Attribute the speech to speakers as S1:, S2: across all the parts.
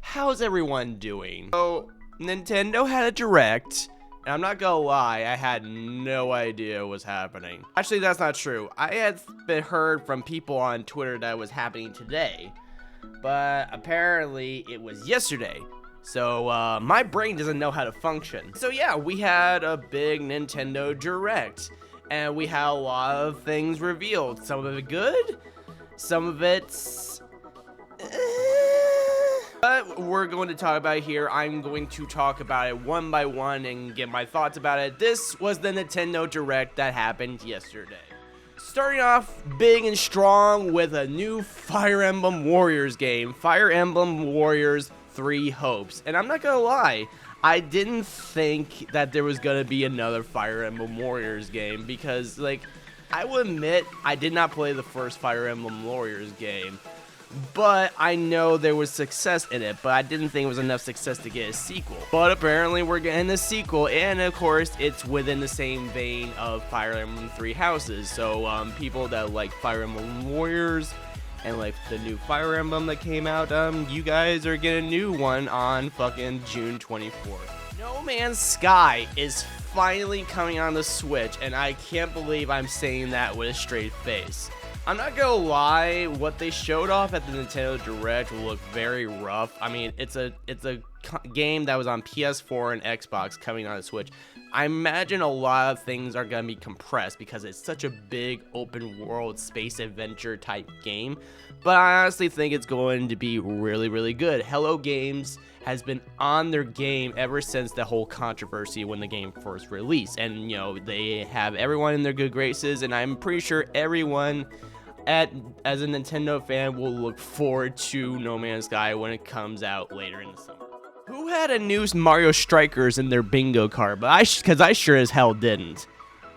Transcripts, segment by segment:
S1: how's everyone doing? So, Nintendo had a Direct, and I'm not gonna lie, I had no idea what was happening. Actually, that's not true. I had been heard from people on Twitter that it was happening today, but apparently it was yesterday. So, my brain doesn't know how to function. So yeah, we had a big Nintendo Direct, and we had a lot of things revealed. Some of it good, some of it's... But we're going to talk about it here. I'm going to talk about it one by one and get my thoughts about it. This was the Nintendo Direct that happened yesterday. Starting off big and strong with a new Fire Emblem Warriors game, Fire Emblem Warriors 3 Hopes. And I'm not gonna lie, I didn't think that there was gonna be another Fire Emblem Warriors game because, like, I will admit I did not play the first Fire Emblem Warriors game, but I know there was success in it, but I didn't think it was enough success to get a sequel. But apparently we're getting a sequel, and of course it's within the same vein of Fire Emblem 3 Houses. So people that like Fire Emblem Warriors and like the new Fire Emblem that came out, you guys are getting a new one on fucking June 24th. No Man's Sky is finally coming on the Switch, and I can't believe I'm saying that with a straight face. I'm not gonna lie, what they showed off at the Nintendo Direct looked very rough. I mean, it's a game that was on PS4 and Xbox coming on the Switch. I imagine a lot of things are gonna be compressed because it's such a big open world space adventure type game. But I honestly think it's going to be really, really good. Hello Games has been on their game ever since the whole controversy when the game first released. And, you know, they have everyone in their good graces, and I'm pretty sure everyone as a Nintendo fan will look forward to No Man's Sky when it comes out later in the summer. Who had a new Mario Strikers in their bingo card? But because I sure as hell didn't.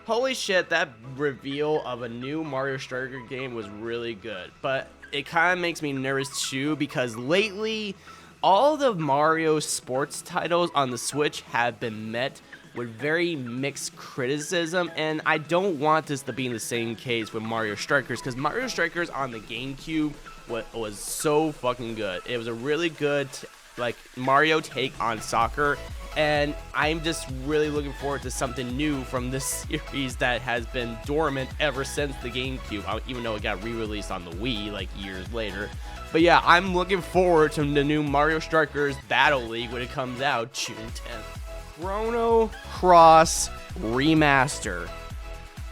S1: Holy shit, that reveal of a new Mario Striker game was really good. But it kind of makes me nervous too, because lately all the Mario sports titles on the Switch have been met with very mixed criticism, and I don't want this to be in the same case with Mario Strikers, because Mario Strikers on the GameCube was so fucking good. It was a really good like Mario take on soccer, and I'm just really looking forward to something new from this series that has been dormant ever since the GameCube, even though it got re-released on the Wii like years later. But yeah, I'm looking forward to the new Mario Strikers Battle League when it comes out June 10th. Chrono Cross Remaster.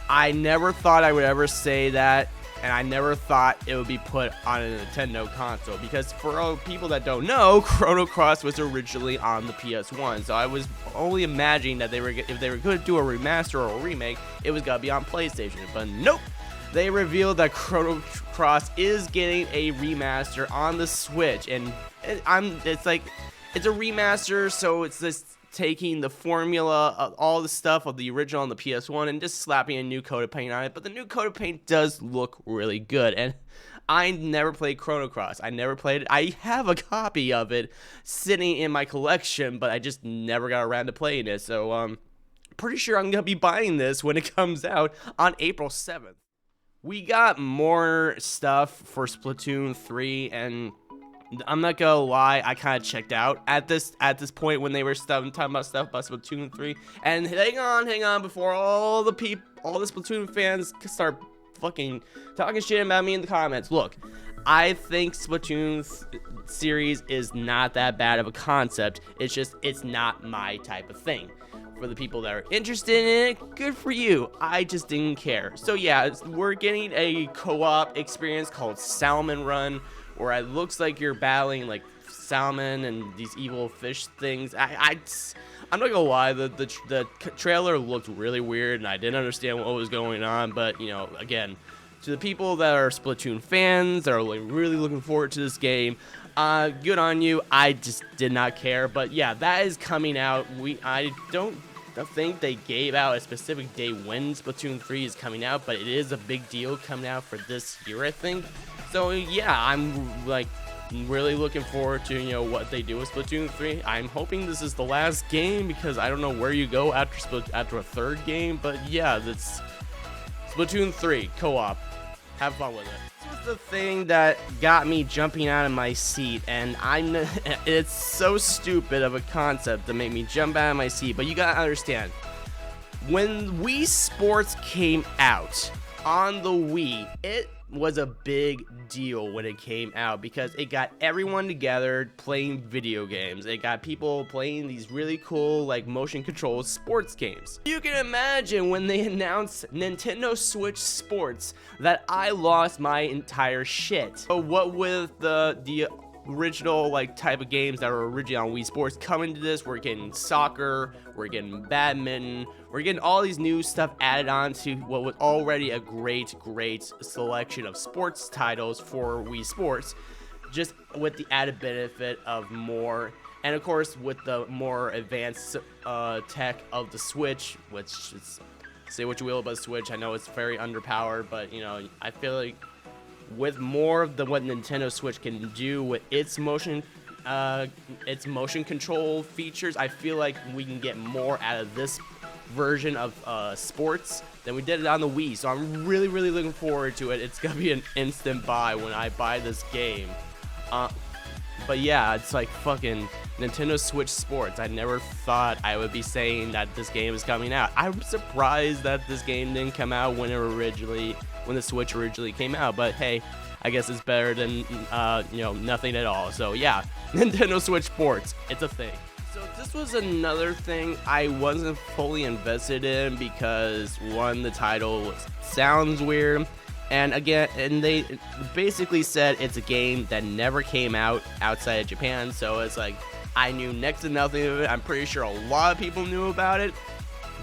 S1: I never thought I would ever say that, and I never thought it would be put on a Nintendo console, because for people that don't know, Chrono Cross was originally on the PS1, so I was only imagining that if they were going to do a remaster or a remake, it was going to be on PlayStation, but nope. They revealed that Chrono Cross is getting a remaster on the Switch, and it's a remaster, so it's this taking the formula of all the stuff of the original on the PS1 and just slapping a new coat of paint on it. But the new coat of paint does look really good, and I never played Chrono Cross. I never played it. I have a copy of it sitting in my collection, but I just never got around to playing it. So pretty sure I'm gonna be buying this when it comes out on April 7th. We got more stuff for Splatoon 3, and I'm not gonna lie, I kind of checked out at this point when they were talking about stuff about Splatoon 3. And hang on, before all the Splatoon fans start fucking talking shit about me in the comments. Look, I think Splatoon series is not that bad of a concept. It's just, it's not my type of thing. For the people that are interested in it, good for you. I just didn't care. So yeah, we're getting a co-op experience called Salmon Run, where it looks like you're battling like salmon and these evil fish things. I'm not gonna lie, the trailer looked really weird, and I didn't understand what was going on. But you know, again, to the people that are Splatoon fans that are like really looking forward to this game, good on you. I just did not care. But yeah, that is coming out. I don't think they gave out a specific day when Splatoon 3 is coming out, but it is a big deal coming out for this year, I think. So yeah, I'm like really looking forward to, you know, what they do with Splatoon 3. I'm hoping this is the last game, because I don't know where you go after a third game. But yeah, that's Splatoon 3 co-op. have fun with it. This was the thing that got me jumping out of my seat, and it's so stupid of a concept to make me jump out of my seat, but you gotta understand, when Wii Sports came out on the Wii, it was a big deal when it came out because it got everyone together playing video games. It got people playing these really cool like motion controlled sports games. You can imagine when they announced Nintendo Switch Sports that I lost my entire shit. So what with the original like type of games that were originally on Wii Sports coming to this, we're getting soccer, we're getting badminton, we're getting all these new stuff added on to what was already a great selection of sports titles for Wii Sports, just with the added benefit of more, and of course with the more advanced tech of the Switch, which is, say what you will about the Switch, I know it's very underpowered, but you know, I feel like with more of what Nintendo Switch can do with its motion control features, I feel like we can get more out of this version of sports than we did on the Wii. So I'm really looking forward to it. It's gonna be an instant buy when I buy this game. But yeah, it's like fucking Nintendo Switch Sports. I never thought I would be saying that this game is coming out. I'm surprised that this game didn't come out when the Switch originally came out, but hey, I guess it's better than you know, nothing at all. So yeah, Nintendo Switch Sports, it's a thing. So this was another thing I wasn't fully invested in because one, the title sounds weird, and again, and they basically said it's a game that never came out outside of Japan, so it's like I knew next to nothing of it. I'm pretty sure a lot of people knew about it,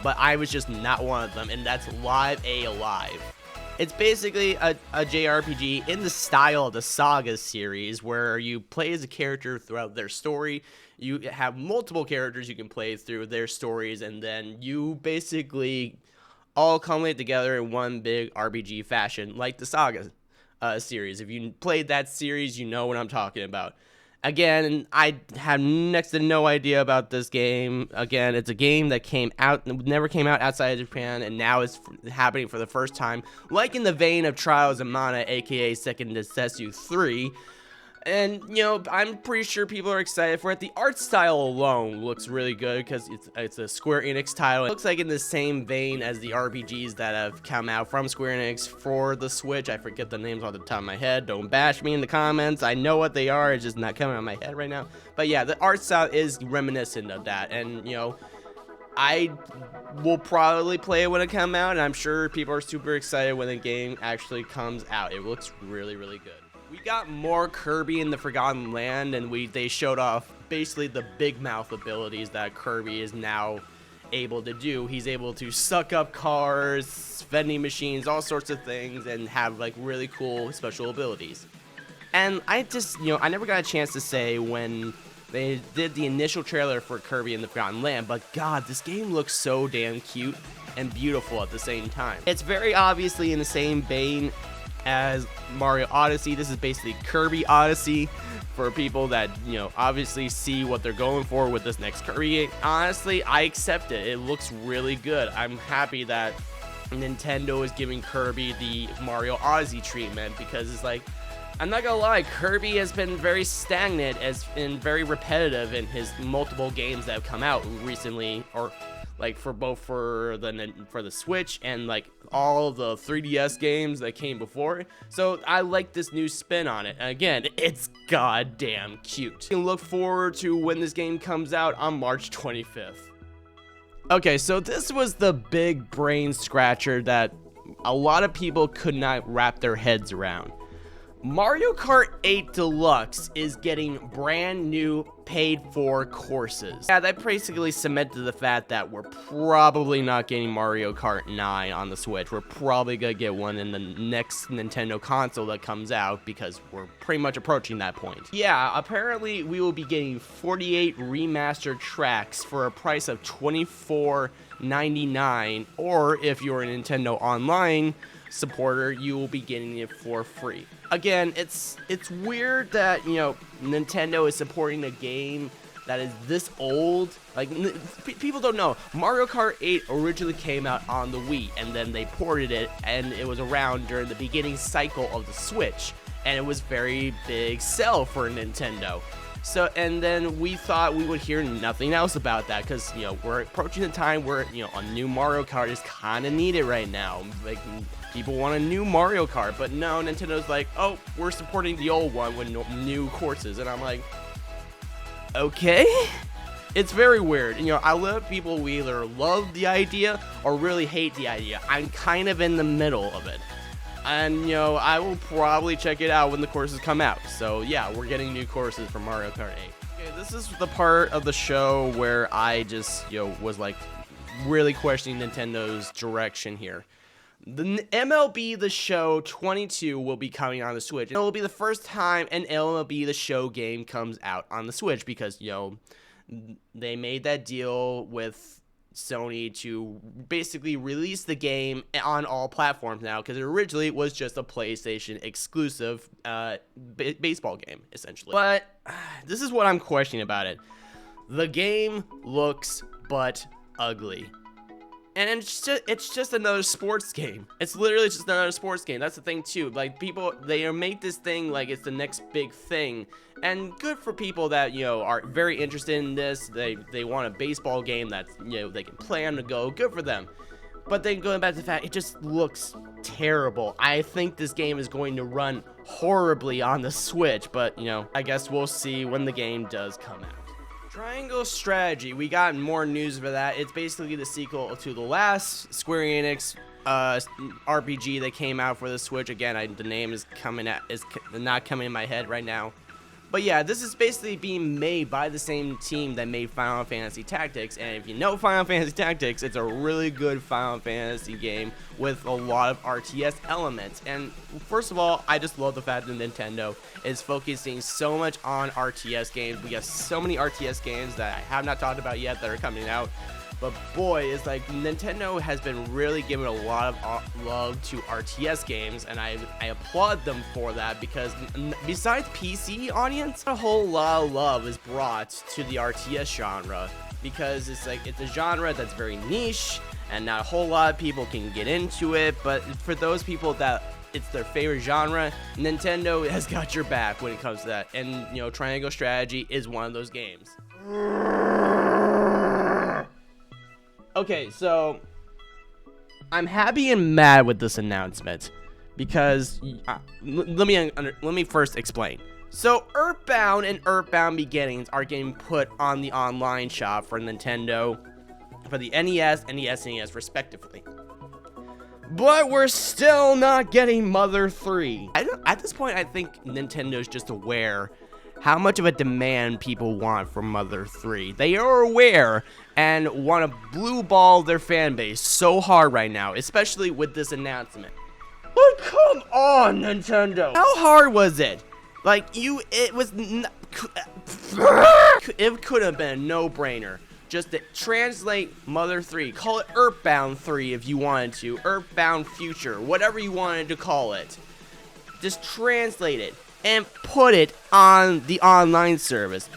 S1: but I was just not one of them, and that's Live A Alive. It's basically a JRPG in the style of the Saga series where you play as a character throughout their story. You have multiple characters you can play through their stories, and then you basically all culminate together in one big RPG fashion, like the Saga series. If you played that series, you know what I'm talking about. Again, I have next to no idea about this game. Again, it's a game that never came out outside of Japan, and now it's happening for the first time, like in the vein of Trials of Mana, aka Second Densetsu 3. And, you know, I'm pretty sure people are excited for it. The art style alone looks really good because it's a Square Enix title. It looks like in the same vein as the RPGs that have come out from Square Enix for the Switch. I forget the names off the top of my head. Don't bash me in the comments. I know what they are. It's just not coming out of my head right now. But yeah, the art style is reminiscent of that. And, you know, I will probably play it when it comes out. And I'm sure people are super excited when the game actually comes out. It looks really good. We got more Kirby in the Forgotten Land, and they showed off basically the big mouth abilities that Kirby is now able to do. He's able to suck up cars, vending machines, all sorts of things, and have like really cool special abilities. And I just, you know, I never got a chance to say when they did the initial trailer for Kirby in the Forgotten Land, but God, this game looks so damn cute and beautiful at the same time. It's very obviously in the same vein as Mario Odyssey. This is basically Kirby Odyssey for people that, you know, obviously see what they're going for with this next Kirby. Honestly, I accept it. It looks really good. I'm happy that Nintendo is giving Kirby the Mario Odyssey treatment because it's like, I'm not gonna lie, Kirby has been very stagnant and very repetitive in his multiple games that have come out recently, or like for the Switch and like all the 3DS games that came before. So I like this new spin on it. And again, it's goddamn cute. You can look forward to when this game comes out on March 25th. Okay, so this was the big brain scratcher that a lot of people could not wrap their heads around. Mario Kart 8 Deluxe is getting brand new paid for courses. Yeah, that basically cemented the fact that we're probably not getting Mario Kart 9 on the Switch. We're probably gonna get one in the next Nintendo console that comes out because we're pretty much approaching that point. Yeah, apparently we will be getting 48 remastered tracks for a price of $24.99, or if you're a Nintendo Online supporter, you will be getting it for free. Again, it's weird that, you know, Nintendo is supporting a game that is this old. Like, people don't know, Mario Kart 8 originally came out on the Wii, and then they ported it, and it was around during the beginning cycle of the Switch, and it was very big sell for Nintendo. So, and then we thought we would hear nothing else about that, because, you know, we're approaching the time where, you know, a new Mario Kart is kind of needed right now. Like, people want a new Mario Kart, but no, Nintendo's like, oh, we're supporting the old one with new courses, and I'm like, okay? It's very weird. You know, I love people who either love the idea or really hate the idea. I'm kind of in the middle of it. And, you know, I will probably check it out when the courses come out. So, yeah, we're getting new courses for Mario Kart 8. Okay, this is the part of the show where I just, you know, was, like, really questioning Nintendo's direction here. The MLB The Show 22 will be coming on the Switch. It will be the first time an MLB The Show game comes out on the Switch because, you know, they made that deal with Sony to basically release the game on all platforms now, because it originally was just a PlayStation exclusive baseball game, essentially. But this is what I'm questioning about it. The game looks but ugly. And it's just another sports game. It's literally just another sports game. That's the thing too. Like, people, they make this thing like it's the next big thing. And good for people that, you know, are very interested in this. They want a baseball game that, you know, they can play on the go. Good for them. But then going back to the fact, it just looks terrible. I think this game is going to run horribly on the Switch. But, you know, I guess we'll see when the game does come out. Triangle Strategy, we got more news for that. It's basically the sequel to the last Square Enix RPG that came out for the Switch. Again, the name is not coming in my head right now. But yeah, this is basically being made by the same team that made Final Fantasy Tactics. And if you know Final Fantasy Tactics, it's a really good Final Fantasy game with a lot of RTS elements. And first of all, I just love the fact that Nintendo is focusing so much on RTS games. We have so many RTS games that I have not talked about yet that are coming out. But boy, it's like Nintendo has been really giving a lot of love to RTS games, and I applaud them for that, because besides PC audience, a whole lot of love is brought to the RTS genre, because it's a genre that's very niche, and not a whole lot of people can get into it. But for those people that it's their favorite genre, Nintendo has got your back when it comes to that. And, you know, Triangle Strategy is one of those games. Okay, so I'm happy and mad with this announcement, because let me first explain. So Earthbound and Earthbound Beginnings are getting put on the online shop for Nintendo for the NES and the SNES respectively. But we're still not getting Mother 3. At this point, I think Nintendo's just aware how much of a demand people want for Mother 3. They are aware and want to blue ball their fan base so hard right now, especially with this announcement. But come on, Nintendo! How hard was it? Like, it could have been a no-brainer. Just to translate Mother 3, call it Earthbound 3 if you wanted to, Earthbound Future, whatever you wanted to call it. Just translate it and put it on the online service.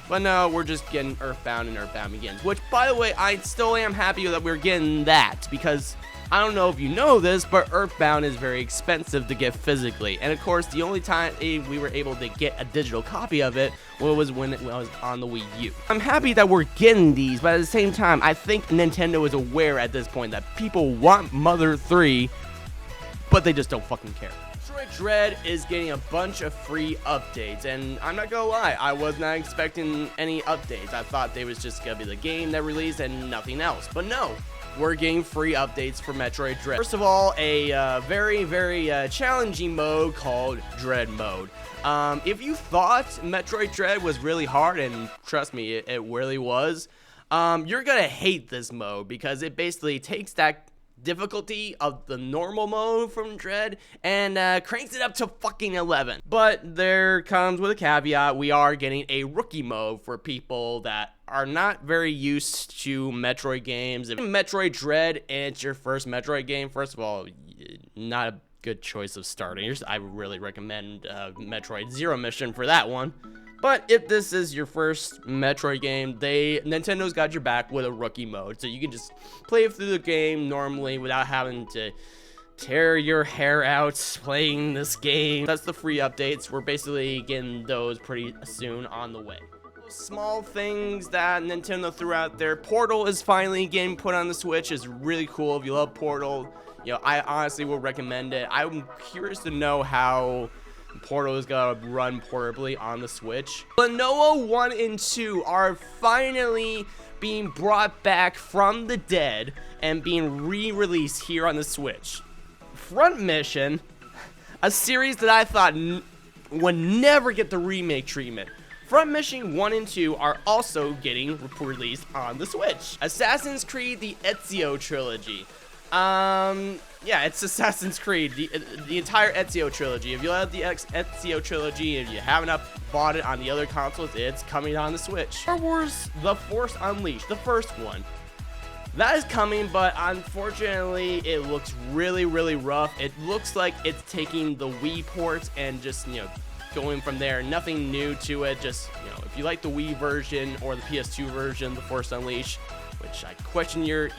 S1: But no, we're just getting Earthbound and Earthbound Begins, which, by the way, I still am happy that we're getting that, because I don't know if you know this, but Earthbound is very expensive to get physically. And of course, the only time we were able to get a digital copy of it was when it was on the Wii U. I'm happy that we're getting these, but at the same time, I think Nintendo is aware at this point that people want Mother 3, but they just don't fucking care. Metroid Dread is getting a bunch of free updates, and I'm not gonna lie, I was not expecting any updates. I thought they was just gonna be the game that released and nothing else, but no. We're getting free updates for Metroid Dread. First of all, a very, very challenging mode called Dread Mode. If you thought Metroid Dread was really hard, and trust me, it really was, you're gonna hate this mode, because it basically takes that difficulty of the normal mode from Dread and cranks it up to fucking 11. But there comes with a caveat, we are getting a rookie mode for people that are not very used to Metroid games. If Metroid Dread and it's your first Metroid game, first of all, not a good choice of starting. I really recommend Metroid Zero Mission for that one. But if this is your first Metroid game, Nintendo's got your back with a rookie mode, so you can just play through the game normally without having to tear your hair out playing this game. That's the free updates. We're basically getting those pretty soon on the way. Small things that Nintendo threw out there. Portal is finally getting put on the Switch. It's really cool. If you love Portal, I honestly will recommend it. I'm curious to know how Portal is gonna run portably on the Switch. Klonoa 1 and 2 are finally being brought back from the dead and being re-released here on the Switch. Front Mission, a series that I thought would never get the remake treatment. Front Mission 1 and 2 are also getting released on the Switch. Assassin's Creed, the Ezio Trilogy. Yeah, it's Assassin's Creed, the entire Ezio Trilogy. If you like the Ezio Trilogy, if you haven't bought it on the other consoles, it's coming on the Switch. Star Wars The Force Unleashed, the first one. That is coming, but unfortunately, it looks really, really rough. It looks like it's taking the Wii ports and just, going from there. Nothing new to it. Just, if you like the Wii version or the PS2 version, The Force Unleashed, which I question your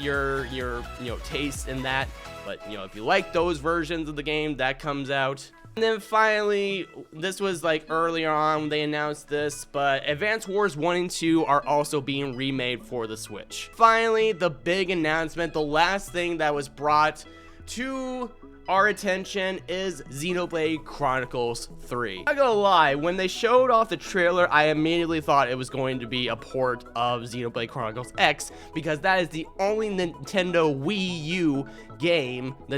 S1: taste in that, but if you like those versions of the game, that comes out. And then finally, this was like earlier on when they announced this, but Advance Wars 1 and 2 are also being remade for the Switch. Finally, the big announcement, the last thing that was brought to our attention is Xenoblade Chronicles 3. I'm not gonna lie, when they showed off the trailer, I immediately thought it was going to be a port of Xenoblade Chronicles X, because that is the only Nintendo Wii U game, the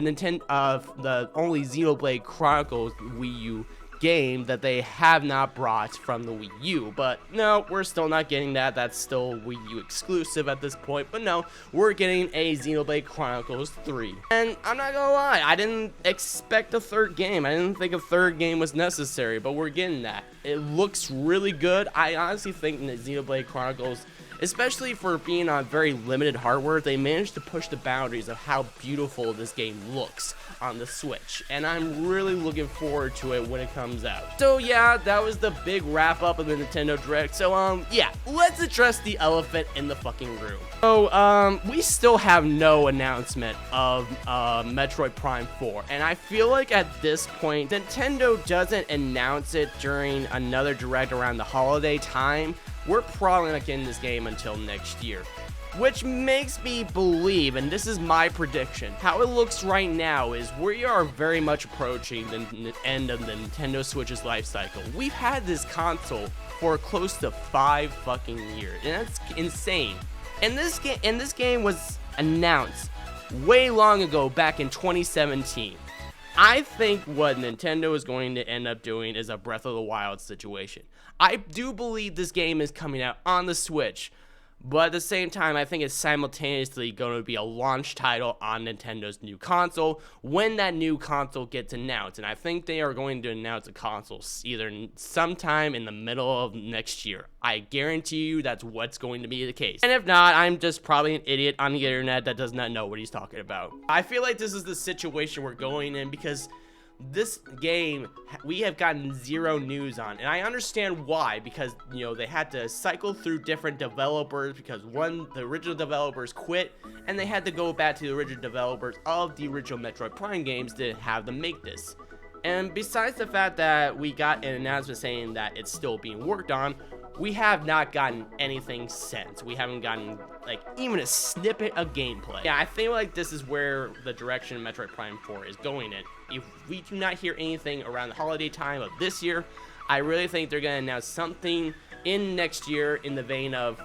S1: only Xenoblade Chronicles Wii U game that they have not brought from the Wii U. But no, we're still not getting that. That's still Wii U exclusive at this point. But no, we're getting a Xenoblade Chronicles 3. And I'm not gonna lie, I didn't expect a third game. I didn't think a third game was necessary, but we're getting that. It looks really good. I honestly think that Xenoblade Chronicles, especially for being on very limited hardware, they managed to push the boundaries of how beautiful this game looks on the Switch, and I'm really looking forward to it when it comes out. So yeah, that was the big wrap up of the Nintendo Direct. So yeah, let's address the elephant in the fucking room. So we still have no announcement of Metroid Prime 4, and I feel like at this point, Nintendo doesn't announce it during another Direct around the holiday time, we're probably not getting this game until next year. Which makes me believe, and this is my prediction, how it looks right now is we are very much approaching the end of the Nintendo Switch's life cycle. We've had this console for close to 5 fucking years, and that's insane. And this game was announced way long ago, back in 2017. I think what Nintendo is going to end up doing is a Breath of the Wild situation. I do believe this game is coming out on the Switch, but at the same time, I think it's simultaneously going to be a launch title on Nintendo's new console when that new console gets announced. And I think they are going to announce a console either sometime in the middle of next year. I guarantee you that's what's going to be the case. And if not, I'm just probably an idiot on the internet that does not know what he's talking about. I feel like this is the situation we're going in because this game we have gotten zero news on, and I understand why, because they had to cycle through different developers because the original developers quit, and they had to go back to the original developers of the original Metroid Prime games to have them make this. And besides the fact that we got an announcement saying that it's still being worked on, we have not gotten anything since. We haven't gotten even a snippet of gameplay. Yeah, I feel like this is where the direction Metroid Prime 4 is going in. If we do not hear anything around the holiday time of this year, I really think they're gonna announce something in next year in the vein of,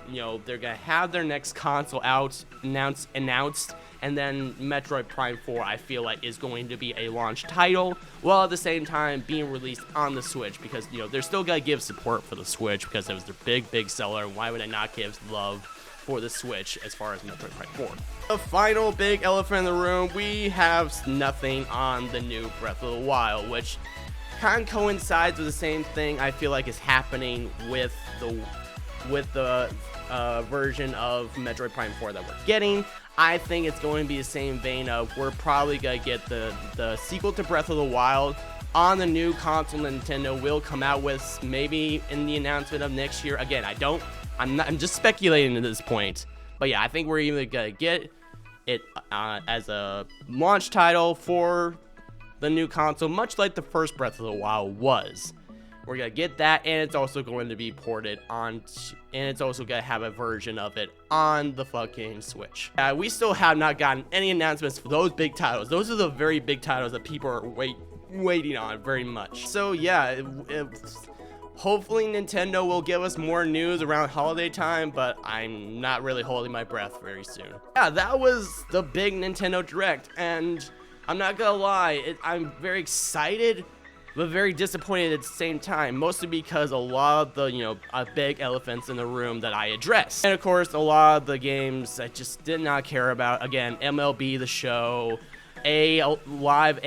S1: they're gonna have their next console out, announced, and then Metroid Prime 4, I feel like, is going to be a launch title, while at the same time being released on the Switch, because, they're still gonna give support for the Switch, because it was their big seller, and why would I not give love for the Switch as far as Metroid Prime 4. The final big elephant in the room, we have nothing on the new Breath of the Wild, which kind of coincides with the same thing I feel like is happening with the version of Metroid Prime 4 that we're getting. I think it's going to be the same vein of we're probably going to get the sequel to Breath of the Wild, on the new console Nintendo will come out with, maybe in the announcement of next year. Again, I'm just speculating at this point. But yeah, I think we're either gonna get it as a launch title for the new console, much like the first Breath of the Wild was. We're gonna get that, and it's also going to be ported on, and it's also gonna have a version of it on the fucking Switch. We still have not gotten any announcements for those big titles. Those are the very big titles that people are waiting on very much. So yeah, hopefully Nintendo will give us more news around holiday time, but I'm not really holding my breath very soon. Yeah, that was the big Nintendo Direct, and I'm not gonna lie, I'm very excited, but very disappointed at the same time, mostly because a lot of the, big elephants in the room that I addressed. And of course, a lot of the games I just did not care about. Again, MLB The Show, Alive,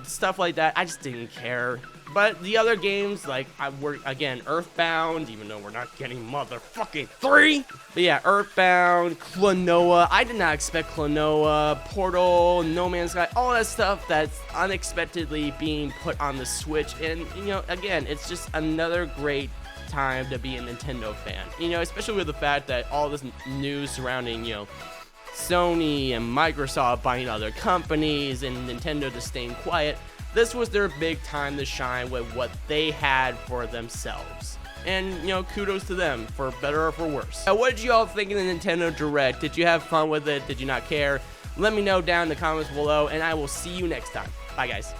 S1: stuff like that, I just didn't care. But the other games, like, again, Earthbound, even though we're not getting motherfucking 3. But yeah, Earthbound, Klonoa, I did not expect Klonoa, Portal, No Man's Sky, all that stuff that's unexpectedly being put on the Switch. And, again, it's just another great time to be a Nintendo fan. Especially with the fact that all this news surrounding, Sony and Microsoft buying other companies and Nintendo just staying quiet. This was their big time to shine with what they had for themselves. And, kudos to them, for better or for worse. Now, what did you all think of the Nintendo Direct? Did you have fun with it? Did you not care? Let me know down in the comments below, and I will see you next time. Bye, guys.